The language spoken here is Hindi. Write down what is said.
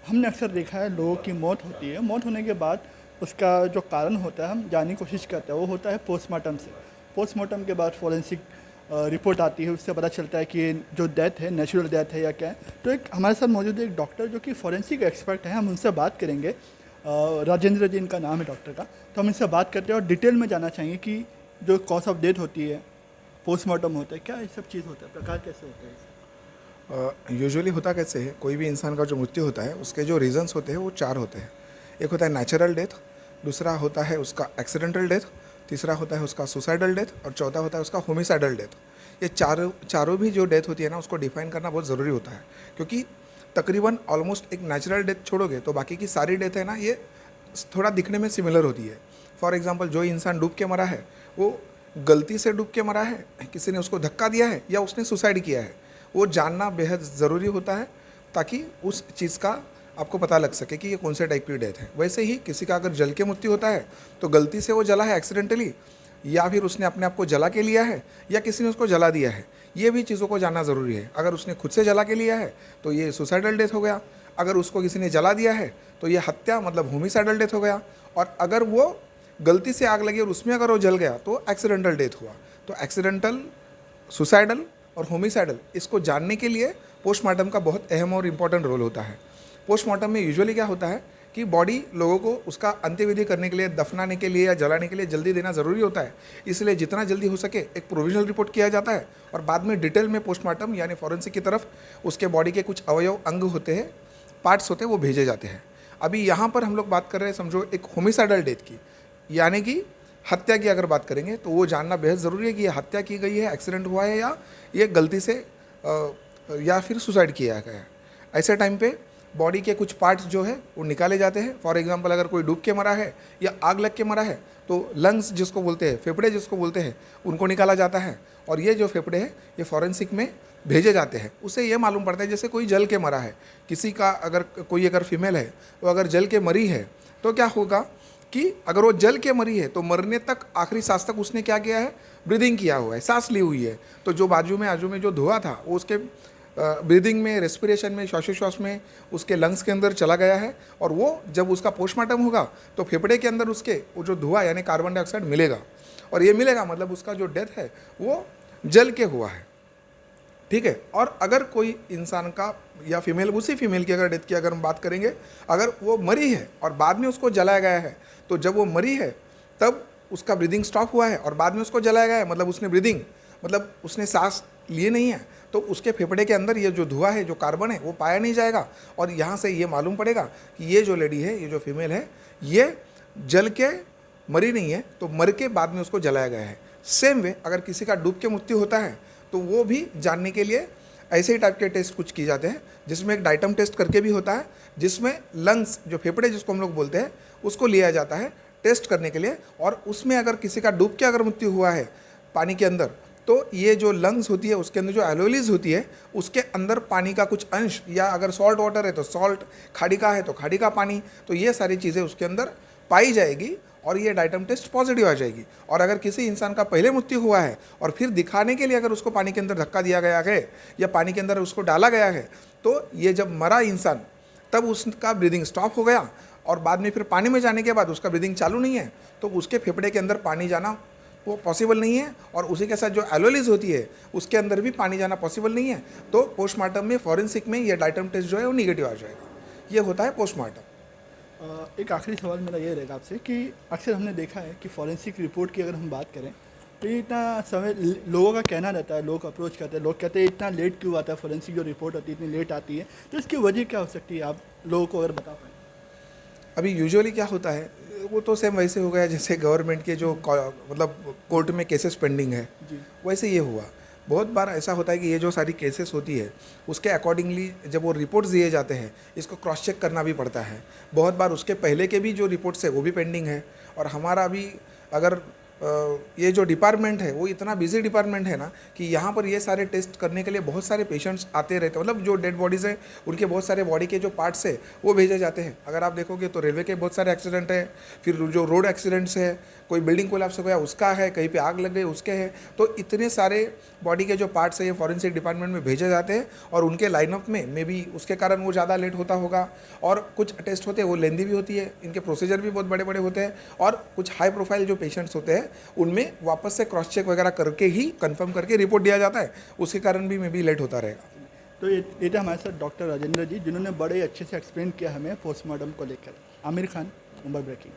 हमने अक्सर देखा है लोगों की मौत होती है, मौत होने के बाद उसका जो कारण होता है हम जानने की कोशिश करते हैं, वो होता है पोस्टमार्टम से। पोस्टमार्टम के बाद फॉरेंसिक रिपोर्ट आती है, उससे पता चलता है कि ये जो डेथ है नेचुरल डेथ है या क्या है। तो एक हमारे साथ मौजूद है एक डॉक्टर जो कि फॉरेंसिक एक्सपर्ट है, हम उनसे बात करेंगे। राजेंद्र जी इनका नाम है डॉक्टर का। तो हम इनसे बात करते हैं और डिटेल में जानना चाहेंगे कि जो कॉज ऑफ डेथ होती है, पोस्टमार्टम होता है, क्या ये सब चीज़ होता है, प्रकार कैसे होते हैं। यूजुअली होता कैसे है, कोई भी इंसान का जो मृत्यु होता है उसके जो रीजंस होते हैं वो चार होते हैं। एक होता है नेचुरल डेथ, दूसरा होता है उसका एक्सीडेंटल डेथ, तीसरा होता है उसका सुसाइडल डेथ और चौथा होता है उसका होमिसाइडल डेथ। ये चारों भी जो डेथ होती है ना, उसको डिफाइन करना बहुत ज़रूरी होता है, क्योंकि तकरीबन ऑलमोस्ट एक नेचुरल डेथ छोड़ोगे तो बाकी की सारी डेथ है ना, ये थोड़ा दिखने में सिमिलर होती है। फॉर एग्जांपल, जो इंसान डूब के मरा है वो गलती से डूब के मरा है, किसी ने उसको धक्का दिया है, या उसने सुसाइड किया है, वो जानना बेहद ज़रूरी होता है, ताकि उस चीज़ का आपको पता लग सके कि ये कौन से टाइप की डेथ है। वैसे ही किसी का अगर जल के मृत्यु होता है तो गलती से वो जला है एक्सीडेंटली, या फिर उसने अपने आप को जला के लिया है, या किसी ने उसको जला दिया है, ये भी चीज़ों को जानना ज़रूरी है। अगर उसने खुद से जला के लिया है तो ये सुसाइडल डेथ हो गया, अगर उसको किसी ने जला दिया है तो ये हत्या मतलब होमिसाइडल डेथ हो गया, और अगर वो गलती से आग लगी और उसमें अगर वो जल गया तो एक्सीडेंटल डेथ हुआ। तो एक्सीडेंटल, सुसाइडल और होमिसाइडल, इसको जानने के लिए पोस्टमार्टम का बहुत अहम और इम्पॉर्टेंट रोल होता है। पोस्टमार्टम में यूजुअली क्या होता है कि बॉडी लोगों को उसका अंत्यविधि करने के लिए, दफनाने के लिए या जलाने के लिए जल्दी देना ज़रूरी होता है, इसलिए जितना जल्दी हो सके एक प्रोविजनल रिपोर्ट किया जाता है, और बाद में डिटेल में पोस्टमार्टम यानी फॉरेंसिक की तरफ उसके बॉडी के कुछ अवयव, अंग होते हैं, पार्ट्स होते हैं, वो भेजे जाते हैं। अभी यहाँ पर हम लोग बात कर रहे हैं, समझो एक होमिसाइडल डेथ की, यानी कि हत्या की अगर बात करेंगे तो वो जानना बेहद ज़रूरी है कि ये हत्या की गई है, एक्सीडेंट हुआ है, या ये गलती से या फिर सुसाइड किया गया है। ऐसे टाइम पे बॉडी के कुछ पार्ट्स जो है वो निकाले जाते हैं। फॉर एग्जांपल, अगर कोई डूब के मरा है या आग लग के मरा है तो लंग्स जिसको बोलते हैं, फेफड़े जिसको बोलते हैं, उनको निकाला जाता है, और ये जो फेफड़े हैं ये फॉरेंसिक में भेजे जाते हैं। उससे ये मालूम पड़ता है जैसे कोई जल के मरा है, किसी का अगर कोई अगर फीमेल है वो अगर जल के मरी है तो क्या होगा कि अगर वो जल के मरी है तो मरने तक, आखिरी सांस तक उसने क्या किया है, ब्रीदिंग किया हुआ है, सांस ली हुई है। तो जो आजू में जो धुआं था वो उसके ब्रीदिंग में, रेस्पिरेशन में, श्वासोच्छ्वास में, उसके लंग्स के अंदर चला गया है, और वो जब उसका पोस्टमार्टम होगा तो फेफड़े के अंदर उसके वो जो धुआं यानी कार्बन डाइऑक्साइड मिलेगा, और ये मिलेगा मतलब उसका जो डेथ है वो जल के हुआ है। ठीक है। और अगर कोई इंसान का या फीमेल, उसी फीमेल की अगर डेथ की अगर हम बात करेंगे, अगर वो मरी है और बाद में उसको जलाया गया है, तो जब वो मरी है तब उसका ब्रीदिंग स्टॉप हुआ है और बाद में उसको जलाया गया है, मतलब उसने ब्रीदिंग, मतलब उसने सांस लिए नहीं है, तो उसके फेफड़े के अंदर ये जो धुआं है, जो कार्बन है, वो पाया नहीं जाएगा, और यहाँ से ये मालूम पड़ेगा कि ये जो लेडी है, ये जो फीमेल है, ये जल के मरी नहीं है, तो मर के बाद में उसको जलाया गया है। सेम वे अगर किसी का डूब के मृत्यु होता है तो वो भी जानने के लिए ऐसे ही टाइप के टेस्ट कुछ किए जाते हैं, जिसमें एक डाइटम टेस्ट करके भी होता है, जिसमें लंग्स, जो फेफड़े जिसको हम लोग बोलते हैं, उसको लिया जाता है टेस्ट करने के लिए। और उसमें अगर किसी का डूब के अगर मृत्यु हुआ है पानी के अंदर, तो ये जो लंग्स होती है उसके अंदर जो एलोलीज होती है, उसके अंदर पानी का कुछ अंश, या अगर सॉल्ट वाटर है तो सॉल्ट, खाड़ी का है तो खाड़ी का पानी, तो ये सारी चीज़ें उसके अंदर पाई जाएगी और ये डाइटम टेस्ट पॉजिटिव आ जाएगी। और अगर किसी इंसान का पहले मृत्यु हुआ है और फिर दिखाने के लिए अगर उसको पानी के अंदर धक्का दिया गया है या पानी के अंदर उसको डाला गया है, तो ये जब मरा इंसान तब उसका ब्रीदिंग स्टॉप हो गया, और बाद में फिर पानी में जाने के बाद उसका ब्रीदिंग चालू नहीं है, तो उसके फेफड़े के अंदर पानी जाना वो पॉसिबल नहीं है, और उसी के साथ जो एलोलीज होती है उसके अंदर भी पानी जाना पॉसिबल नहीं है। तो पोस्टमार्टम में, फॉरेंसिक में, ये डाइटम टेस्ट जो है वो निगेटिव आ जाएगा। ये होता है पोस्टमार्टम। एक आखिरी सवाल मेरा ये रहेगा आपसे कि अक्सर हमने देखा है कि फॉरेंसिक रिपोर्ट की अगर हम बात करें तो ये इतना समय लोगों का कहना रहता है, लोग अप्रोच करते हैं, लोग कहते हैं इतना लेट क्यों आता है, फॉरेंसिक जो रिपोर्ट होती है इतनी लेट आती है, तो इसकी वजह क्या हो सकती है, आप लोगों को अगर बता पाएँ। अभी यूजुअली क्या होता है, वो तो सेम वैसे हो गया जैसे गवर्नमेंट के जो मतलब कोर्ट में केसेस पेंडिंग है, जी। वैसे ये हुआ। बहुत बार ऐसा होता है कि ये जो सारी केसेस होती है उसके अकॉर्डिंगली जब वो रिपोर्ट्स दिए जाते हैं, इसको क्रॉस चेक करना भी पड़ता है। बहुत बार उसके पहले के भी जो रिपोर्ट्स है वो भी पेंडिंग है, और हमारा अभी अगर ये जो डिपार्टमेंट है वो इतना बिजी डिपार्टमेंट है ना कि यहाँ पर ये सारे टेस्ट करने के लिए बहुत सारे पेशेंट्स आते रहते हैं। मतलब जो डेड बॉडीज़ है उनके बहुत सारे बॉडी के जो पार्ट्स है वो भेजे जाते हैं। अगर आप देखोगे तो रेलवे के बहुत सारे एक्सीडेंट है, फिर जो रोड एक्सीडेंट्स है, कोई बिल्डिंग कोलैप्स हो गया उसका है, कहीं पे आग लग गई उसके है। तो इतने सारे बॉडी के जो पार्ट्स है ये फॉरेंसिक डिपार्टमेंट में भेजे जाते हैं और उनके लाइनअप में मे बी उसके कारण वो ज़्यादा लेट होता होगा। और कुछ टेस्ट होते हैं वो लेंदी भी होती है, इनके प्रोसीजर भी बहुत बड़े बड़े होते हैं। और कुछ हाई प्रोफाइल जो पेशेंट्स होते हैं उनमें वापस से क्रॉस चेक वगैरह करके ही कंफर्म करके रिपोर्ट दिया जाता है, उसके कारण भी मे बी लेट होता रहेगा। तो ये थे हमारे साथ डॉक्टर राजेंद्र जी, जिन्होंने बड़े अच्छे से एक्सप्लेन किया हमें पोस्टमार्टम को लेकर। आमिर खान, मुंबई ब्रेकिंग।